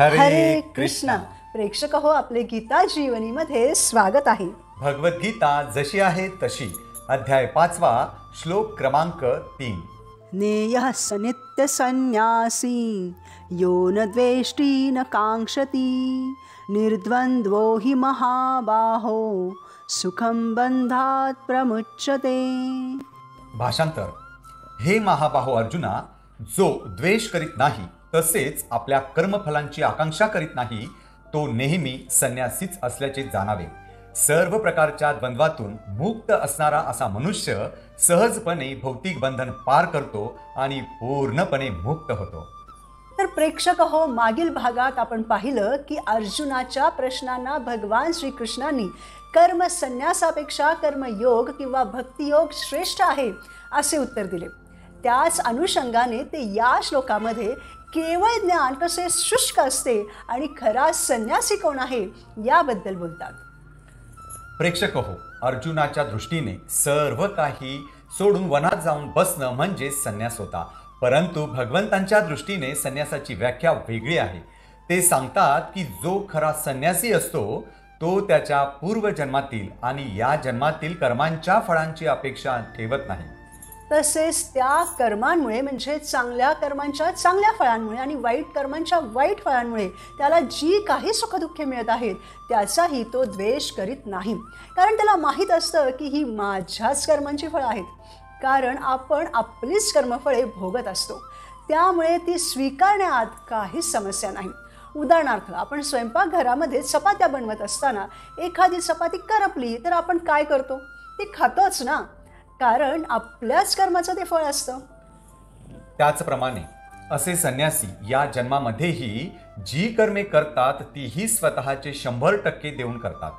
हरे कृष्ण. प्रेक्षक हो, आपले गीता जीवनीमध्ये स्वागत आहे. भगवद्गीता जशी आहे तशी, अध्याय 5, श्लोक क्रमांक 3. नेयः स नित्य संन्यासी यो न द्वेष्टी न कांक्षती निर्द्वंद्वो हि महाबाहो सुखम बंधात प्रमुच्यते. भाषांतर. हे महाबाहो अर्जुना, जो द्वेष करीत नाही तसेच आपल्या कर्मफलांची आकांक्षा करीत नाही, तो नेहमी संन्यासीच असल्याचे जाणावे. सर्व प्रकारच्या द्वंद्वातून मुक्त असणारा असा मनुष्य सहजपणे भौतिक बंधन पार करतो आणि पूर्णपणे मुक्त होतो. तर प्रेक्षक हो, मागील भागात आपण पाहिलं की अर्जुनाच्या प्रश्नांना भगवान श्रीकृष्णांनी कर्म संन्यासापेक्षा कर्मयोग किंवा भक्तियोग श्रेष्ठ आहे असे उत्तर दिले. त्याच अनुषंगाने ते या श्लोकामध्ये केवळ ज्ञान कसे शुष्क असते आणि खरा संन्यासी कोण आहे याबद्दल बोलतात. प्रेक्षक हो, अर्जुनाच्या दृष्टीने सर्व काही सोडून वनात जाऊन बसणं म्हणजे संन्यास होता. परंतु भगवंतांच्या दृष्टीने संन्यासाची व्याख्या वेगळी आहे. ते सांगतात की जो खरा संन्यासी असतो तो त्याच्या पूर्वजन्मातील आणि या जन्मातील कर्मांच्या फळांची अपेक्षा ठेवत नाही. तसेच त्या कर्मांमुळे म्हणजे चांगल्या कर्मांच्या चांगल्या फळांमुळे आणि वाईट कर्मांच्या वाईट फळांमुळे त्याला जी काही सुखदुःखे मिळत आहेत त्याचाही तो द्वेष करीत नाही. कारण त्याला माहीत असतं की ही माझ्याच कर्मांची फळं आहेत. कारण आपण आपलीच कर्मफळे भोगत असतो, त्यामुळे ती स्वीकारण्यात काहीच समस्या नाही. उदाहरणार्थ, आपण स्वयंपाकघरामध्ये चपात्या बनवत असताना एखादी चपाती करपली तर आपण काय करतो? ती खातोच ना, कारण आपल्याच कर्माचं ते फळ असतं. त्याचप्रमाणे असे संन्यासी या जन्मामध्येही जी कर्मे करतात तीही स्वतःचे 100% देऊन करतात,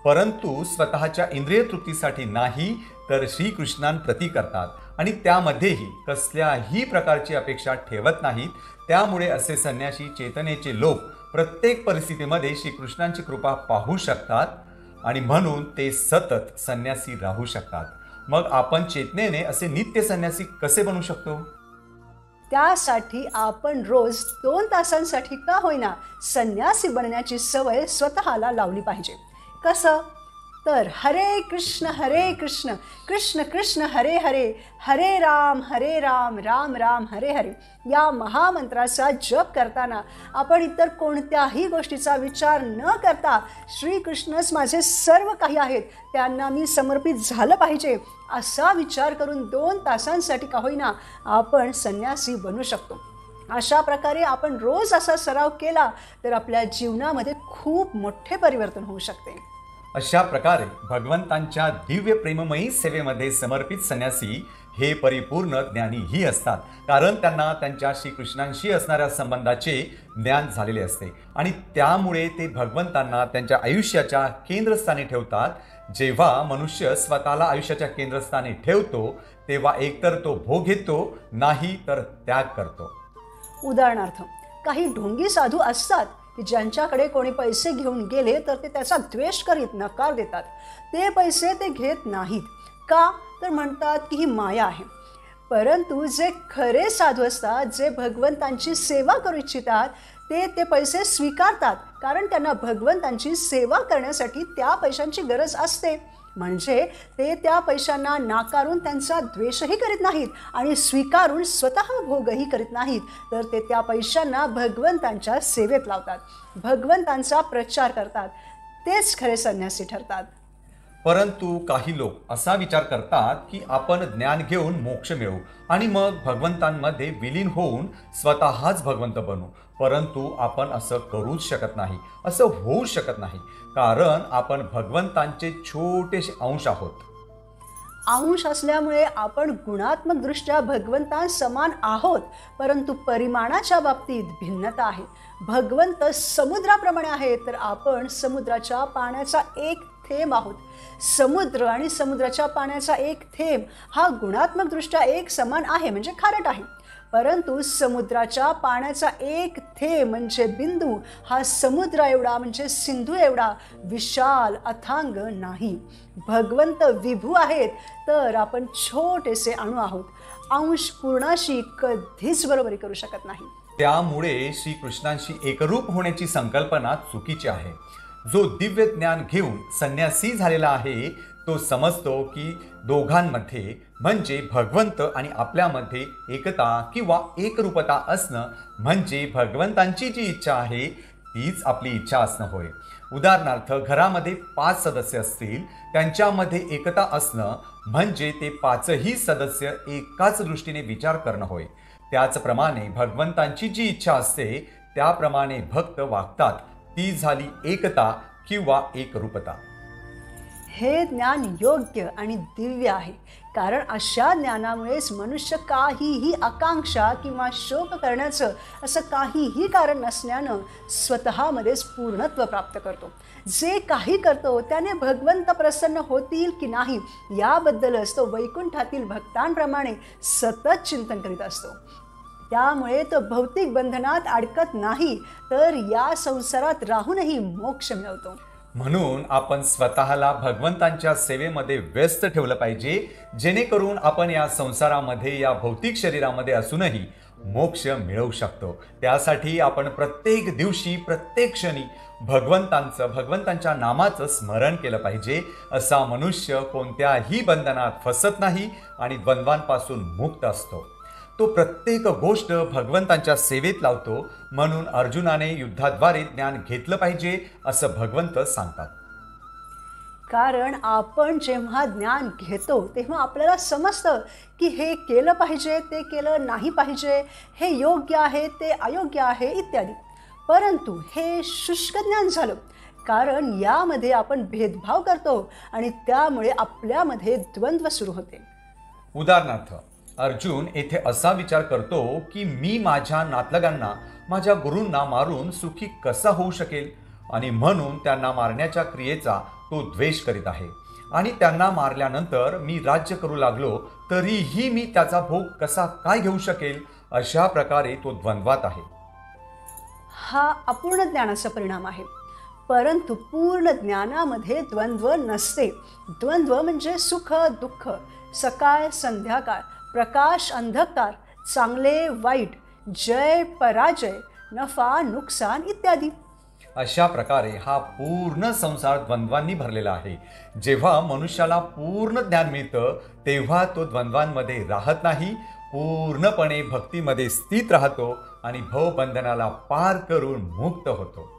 परंतु स्वतःच्या इंद्रिय तृप्तीसाठी नाही तर श्रीकृष्णांप्रती करतात आणि त्यामध्येही कसल्याही प्रकारची अपेक्षा ठेवत नाहीत. त्यामुळे असे संन्यासी चेतनेचे लोक प्रत्येक परिस्थितीमध्ये श्रीकृष्णांची कृपा पाहू शकतात आणि म्हणून ते सतत संन्यासी राहू शकतात. मग आपण चेतनेने असे नित्य संन्यासी कसे बनू शकतो? त्यासाठी आपण रोज 2 तासांसाठी का होईना संन्यासी बनण्याची सवय स्वतःला लावली पाहिजे. कसं? तर हरे कृष्ण कृष्ण कृष्ण हरे हरे, हरे राम राम राम हरे हरे या महामंत्राचा जप करताना आपण इतर कोणत्याही गोष्टीचा विचार न करता श्रीकृष्णच माझे सर्व काही आहेत, त्यांना मी समर्पित झालं पाहिजे असा विचार करून 2 तासांसाठी का होईना आपण संन्यासी बनू शकतो. अशा प्रकारे आपण रोज असा सराव केला तर आपल्या जीवनामध्ये खूप मोठे परिवर्तन होऊ शकते. अशा प्रकारे भगवंतांच्या दिव्य प्रेममयी सेवेमध्ये समर्पित संन्यासी हे परिपूर्ण ज्ञानीही असतात, कारण त्यांना त्यांच्या श्रीकृष्णांशी असणाऱ्या संबंधाचे ज्ञान झालेले असते आणि त्यामुळे ते भगवंतांना त्यांच्या आयुष्याच्या केंद्रस्थानी ठेवतात. जेव्हा मनुष्य स्वतःला आयुष्याच्या केंद्रस्थानी ठेवतो तेव्हा एकतर तो भोग घेतो, नाही तर त्याग करतो. उदाहरणार्थ, काही ढोंगी साधू असतात की ज्यांच्याकडे कोणी पैसे घेऊन गेले तर ते त्याचा द्वेष करीत नकार देतात. ते पैसे ते घेत नाहीत. का? तर म्हणतात की ही माया आहे. परंतु जे खरे साधू असतात, जे भगवंतांची सेवा करू इच्छितात, ते पैसे स्वीकारतात, कारण त्यांना भगवंतांची सेवा करण्यासाठी त्या पैशांची गरज असते. म्हणजे ते त्या पैशांना नाकारून त्यांचा द्वेषही करीत नाहीत आणि स्वीकारून स्वतः भोगही करीत नाहीत, तर ते त्या पैशांना भगवंतांच्या सेवेत लावतात, भगवंतांचा प्रचार करतात. तेच खरे संन्यासी ठरतात. परंतु काही लोक असा विचार करतात की आपण ज्ञान घेऊन मोक्ष मिळवू आणि मग भगवंतांमध्ये विलीन होऊन स्वतःच भगवंत बनू. परंतु आपण असं करूच शकत नाही, असं होऊ शकत नाही, कारण आपण भगवंतांचे छोटेसे अंश आहोत. अंश असल्यामुळे आपण गुणात्मकदृष्ट्या भगवंतांसमान आहोत, परंतु परिमाणाच्या बाबतीत भिन्नता आहे. भगवंत समुद्राप्रमाणे आहे तर आपण समुद्राच्या पाण्याचा एक थेंब आहोत. समुद्र आणि समुद्राच्या पाण्याचा एक थेंब हा गुणात्मकदृष्ट्या एक समान आहे, म्हणजे खारट आहे. परंतु समुद्राच्या पाण्याचा एक थेंब म्हणजे बिंदू हा समुद्र एवढा म्हणजे सिंधू एवढा विशाल अथांग नाही. भगवंत विभू आहेत तर आपण छोटेसे अणू आहोत. अंश पूर्णाशी कधीच बरोबरी करू शकत नाही. त्यामुळे श्रीकृष्णांशी एकरूप होण्याची संकल्पना चुकीची आहे. जो दिव्य ज्ञान घेऊन संन्यासी झालेला आहे तो समजतो की दोघांमध्ये म्हणजे भगवंत आणि आपल्यामध्ये एकता किंवा एकरूपता असणं म्हणजे भगवंतांची जी इच्छा आहे तीच आपली इच्छा असणं होय. उदाहरणार्थ, घरामध्ये 5 सदस्य असतील, त्यांच्यामध्ये एकता असणं म्हणजे ते 5ही सदस्य एकाच दृष्टीने विचार करणं होय. त्याचप्रमाणे भगवंतांची जी इच्छा असते त्याप्रमाणे भक्त वागतात, ती झाली एकता किंवा एकरूपता. हे ज्ञान योग्य आणि दिव्य आहे, कारण अशा ज्ञानामुळेच मनुष्य काहीही आकांक्षा किंवा शोक करण्याचं असं काहीही कारण नसल्यानं स्वतःमध्येच पूर्णत्व प्राप्त करतो. जे काही करतो त्याने भगवंत प्रसन्न होतील की नाही याबद्दलच तो वैकुंठातील भक्तांप्रमाणे सतत चिंतन करीत असतो. त्यामुळे तो भौतिक बंधनात अडकत नाही, तर या संसारात राहूनही मोक्ष मिळवतो. म्हणून आपण स्वतःला भगवंतांच्या सेवेमध्ये व्यस्त ठेवलं पाहिजे, जेणेकरून आपण या संसारामध्ये, या भौतिक शरीरामध्ये असूनही मोक्ष मिळवू शकतो. त्यासाठी आपण प्रत्येक दिवशी, प्रत्येक क्षणी भगवंतांच्या नामाचं स्मरण केलं पाहिजे. असा मनुष्य कोणत्याही बंधनात फसत नाही आणि द्वंद्वांपासून मुक्त असतो. तो प्रत्येक गोष्ट भगवंतांच्या सेवेत लावतो. म्हणून अर्जुनाने युद्धाद्वारे ज्ञान घेतलं पाहिजे असं भगवंत सांगतात. कारण आपण जेव्हा ज्ञान घेतो तेव्हा आपल्याला समजतं की हे केलं पाहिजे, ते केलं नाही पाहिजे, हे योग्य आहे, ते अयोग्य आहे इत्यादी. परंतु हे शुष्क ज्ञान झालं, कारण यामध्ये आपण भेदभाव करतो आणि त्यामुळे आपल्यामध्ये द्वंद्व सुरू होते. उदाहरणार्थ, अर्जुन येथे असा विचार करतो की मी माझ्या नातलगांना, माझ्या गुरूंना मारून सुखी कसा होऊ शकेल, आणि म्हणून त्यांना मारण्याच्या क्रियेचा तो द्वेष करीत आहे. आणि त्यांना मारल्यानंतर मी राज्य करू लागलो तरीही मी त्याचा भोग कसा काय घेऊ शकेल. अशा प्रकारे तो द्वंद्वात आहे. हा अपूर्ण ज्ञानाचा परिणाम आहे. परंतु पूर्ण ज्ञानामध्ये द्वंद्व नसते. द्वंद्व म्हणजे सुख दुःख, सकाळ संध्याकाळ, प्रकाश अंधकार, चांगले वाईट, जय पराजय, नफा नुकसान इत्यादी. अशा प्रकारे हा पूर्ण संसार द्वंद्वांनी भरलेला आहे. जेव्हा मनुष्याला पूर्ण ज्ञान मिळतं तेव्हा तो द्वंद्वांमध्ये राहत नाही, पूर्णपणे भक्तीमध्ये स्थित राहतो आणि भवबंधनाला पार करून मुक्त होतो.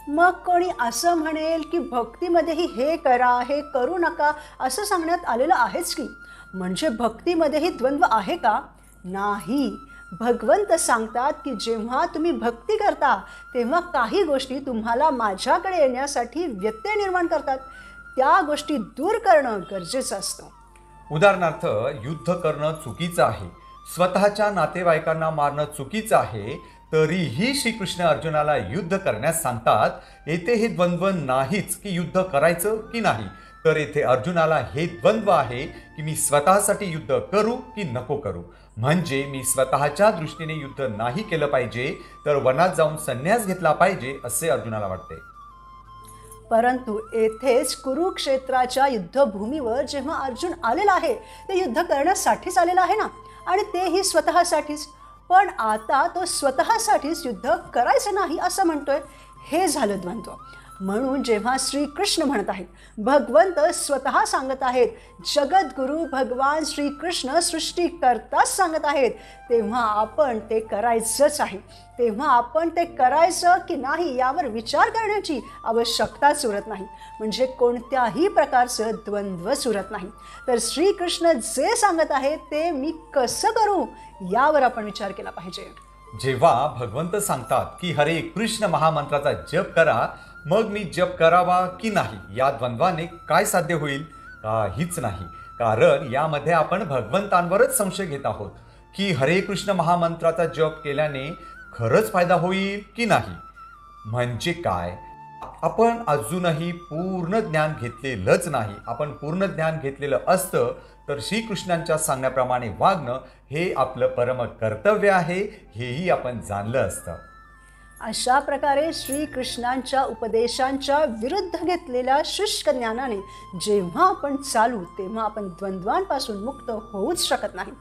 मग कोणी असं म्हणेल की भक्तीमध्येही हे करा, हे करू नका असं सांगण्यात आलेलं आहेच की, म्हणजे भक्तीमध्येही द्वंद्व आहे का? नाही. भगवंत सांगतात की जेव्हा तुम्ही भक्ती करता तेव्हा काही गोष्टी तुम्हाला माझ्याकडे येण्यासाठी व्यत्यय निर्माण करतात. त्या गोष्टी दूर करणं गरजेचं असतं. उदाहरणार्थ, युद्ध करणं चुकीचं आहे, स्वतःच्या नातेवाईकांना मारणं चुकीचं आहे, तरीही श्रीकृष्ण अर्जुनाला युद्ध करण्यास सांगतात. येथे हे द्वंद्व नाहीच की युद्ध करायचं की नाही, तर येथे अर्जुनाला हे द्वंद्व आहे की मी स्वतःसाठी युद्ध करू की नको करू. म्हणजे मी स्वतःच्या दृष्टीने युद्ध नाही केलं पाहिजे, तर वनात जाऊन संन्यास घेतला पाहिजे असे अर्जुनाला वाटते. परंतु येथेच कुरुक्षेत्राच्या युद्धभूमीवर जेव्हा अर्जुन आलेला आहे ते युद्ध करण्यासाठीच आलेला आहे ना, आणि तेही स्वतःसाठीच. पण आता तो स्वतःसाठीच युद्ध करायचं नाही असं म्हणतोय. हे झालं द्वंद्व. म्हणून जेव्हा श्रीकृष्ण म्हणत आहेत, भगवंत स्वतः सांगत आहेत, जगद्गुरु भगवान श्रीकृष्ण सृष्टीकर्ताच सांगत आहेत, तेव्हा आपण ते करायचंच आहे. तेव्हा आपण ते करायचं की नाही यावर विचार करण्याची आवश्यकताच उरत नाही. म्हणजे कोणत्याही प्रकारचं द्वंद्व सुरत नाही. तर श्रीकृष्ण जे सांगत आहेत ते मी कसं करू यावर आपण विचार केला पाहिजे. जेव्हा भगवंत सांगतात की हरे कृष्ण महामंत्राचा जप करा, मग मी जप करावा की नाही या द्वंद्वाने काय साध्य होईल? काहीच नाही. कारण यामध्ये आपण भगवंतांवरच संशय घेत आहोत की हरे कृष्ण महामंत्राचा जप केल्याने खरंच फायदा होईल की नाही. म्हणजे काय? आपण अजूनही पूर्ण ज्ञान घेतलेलंच नाही. आपण पूर्ण ज्ञान घेतलेलं असतं तर श्रीकृष्णांच्या सांगण्याप्रमाणे वागणं हे आपलं परम कर्तव्य आहे, हेही आपण जाणलं असतं. अशा प्रकारे श्रीकृष्णांच्या उपदेशांच्या विरुद्ध घेतलेल्या शुष्क ज्ञानाने जेव्हा आपण चालू तेव्हा आपण द्वंद्वांपासून मुक्त होऊच शकत नाही.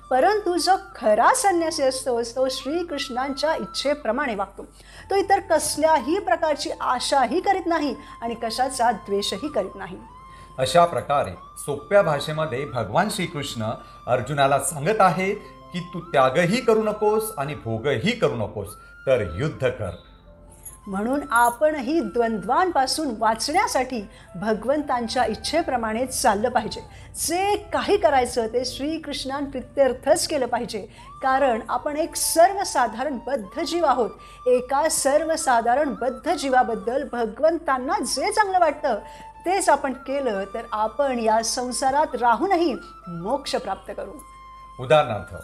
परंतु जो खरा संन्यासी असतो तो श्रीकृष्णांच्या इच्छेप्रमाणे वागतो. तो इतर कसल्याही प्रकारची आशाही करीत नाही आणि कशाचा द्वेषही करीत नाही. अशा प्रकारे सोप्या भाषेमध्ये भगवान श्रीकृष्ण अर्जुनाला सांगत आहेत की तू त्यागही करू नकोस आणि भोगही करू नकोस, तर युद्ध कर. म्हणून आपणही द्वंद्वांपासून वाचण्यासाठी भगवंतांच्या इच्छेप्रमाणे चाललं पाहिजे. जे काही करायचं ते श्रीकृष्णांप्रित्यर्थच केलं पाहिजे, कारण आपण एक सर्वसाधारण बद्ध जीव आहोत. एका सर्वसाधारण बद्ध जीवाबद्दल भगवंतांना जे चांगलं वाटतं तेच आपण केलं तर आपण या संसारात राहूनही मोक्ष प्राप्त करू. उदाहरणार्थ,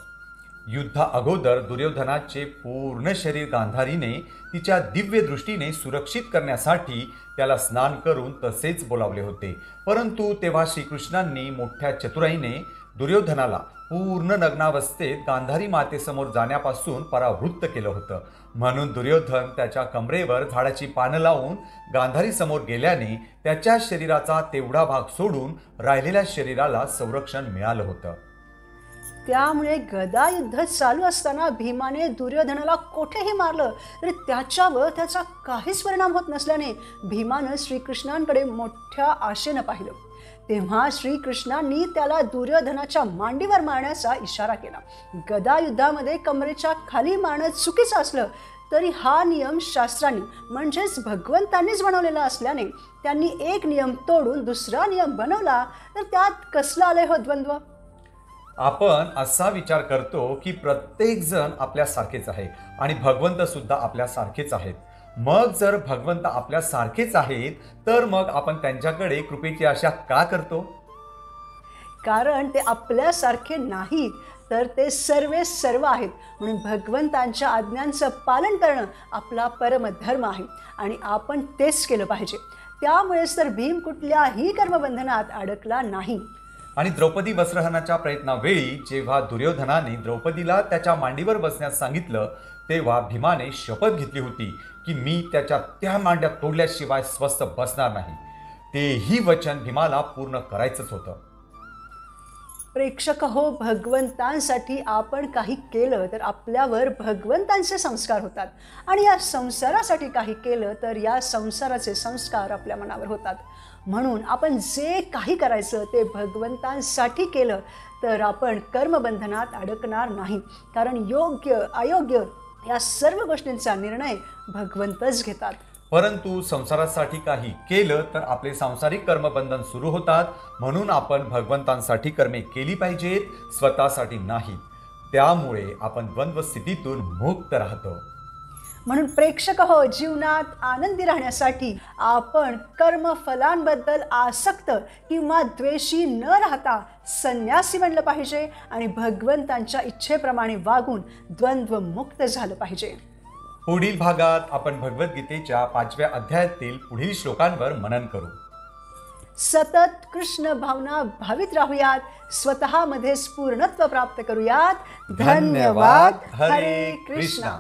युद्धा अगोदर दुर्योधनाचे पूर्ण शरीर गांधारीने तिच्या दिव्य दृष्टीने सुरक्षित करण्यासाठी त्याला स्नान करून तसेच बोलावले होते. परंतु तेव्हा श्रीकृष्णांनी मोठ्या चतुराईने दुर्योधनाला पूर्ण नग्नावस्थेत गांधारी मातेसमोर जाण्यापासून परावृत्त केलं होतं. म्हणून दुर्योधन त्याच्या कमरेवर झाडाची पानं लावून गांधारी समोर गेल्याने त्याच्या शरीराचा तेवढा भाग सोडून राहिलेल्या शरीराला संरक्षण मिळालं होतं. त्यामुळे गदा युद्ध चालू असताना भीमाने दुर्योधनाला कोठेही मारलं तरी त्याच्यावर त्याचा काहीच परिणाम होत नसल्याने भीमानं श्रीकृष्णांकडे मोठ्या आशेनं पाहिलं. तेव्हा श्रीकृष्णांनी त्याला दुर्योधनाच्या मांडीवर मारण्याचा इशारा केला. गदा युद्धामध्ये कमरेच्या खाली मारणं चुकीचं असलं तरी हा नियम शास्त्रांनी म्हणजेच भगवंतांनीच बनवलेला असल्याने त्यांनी एक नियम तोडून दुसरा नियम बनवला तर त्यात कसलं आलंय हो द्वंद्व. आपण असा विचार करतो की प्रत्येक जण आपल्यासारखेच आहे आणि भगवंत सुद्धा आपल्यासारखेच आहेत. मग जर भगवंत आपल्यासारखेच आहेत तर मग आपण त्यांच्याकडे कृपेची आशा का करतो? कारण ते आपल्यासारखे नाहीत तर ते सर्व आहेत. म्हणून भगवंतांच्या आज्ञांचं पालन करणं आपला परमधर्म आहे आणि आपण तेच केलं पाहिजे. त्यामुळेच तर भीम कुठल्याही कर्मबंधनात अडकला नाही. आणि द्रौपदी वस्त्रहरणाच्या प्रयत्नावेळी जेव्हा दुर्योधनाने द्रौपदीला त्याच्या मांडीवर बसण्यास सांगितलं तेव्हा भीमाने शपथ घेतली होती की मी त्याच्या त्या मांड्या तोडल्याशिवाय स्वस्थ बसणार नाही. तेही वचन भीमाला पूर्ण करायचंच होतं. प्रेक्षक हो, भगवंतांसाठी आपण काही केलं तर आपल्यावर भगवंतांचे संस्कार होतात आणि या संसारासाठी काही केलं तर या संसाराचे संस्कार आपल्या मनावर होतात. म्हणून आपण जे काही करायचं ते भगवंतांसाठी केलं तर आपण कर्मबंधनात अडकणार नाही. कारण योग्य अयोग्य या सर्व गोष्टींचा निर्णय भगवंतच घेतात. परंतु संसारासाठी काही केलं तर आपले सांसारिक कर्मबंधन सुरू होतात. म्हणून आपण भगवंतांसाठी कर्मे केली पाहिजेत, स्वतःसाठी नाही. त्यामुळे आपण द्वंद्व स्थितीतून मुक्त राहतो. म्हणून प्रेक्षक हो, जीवनात आनंदी राहण्यासाठी आपण कर्मफलांबद्दल आसक्त किंवा द्वेषी न राहता संन्यासी बनलं पाहिजे आणि भगवंतांच्या इच्छेप्रमाणे वागून द्वंद्व मुक्त झालं पाहिजे. पुढील भागात आपण भगवद्गीतेच्या 5व्या अध्यायातील पुढील श्लोकांवर मनन करू. सतत कृष्ण भावना भावित राहूयात, स्वतःमध्येच पूर्णत्व प्राप्त करूयात. धन्यवाद. हरे कृष्णा.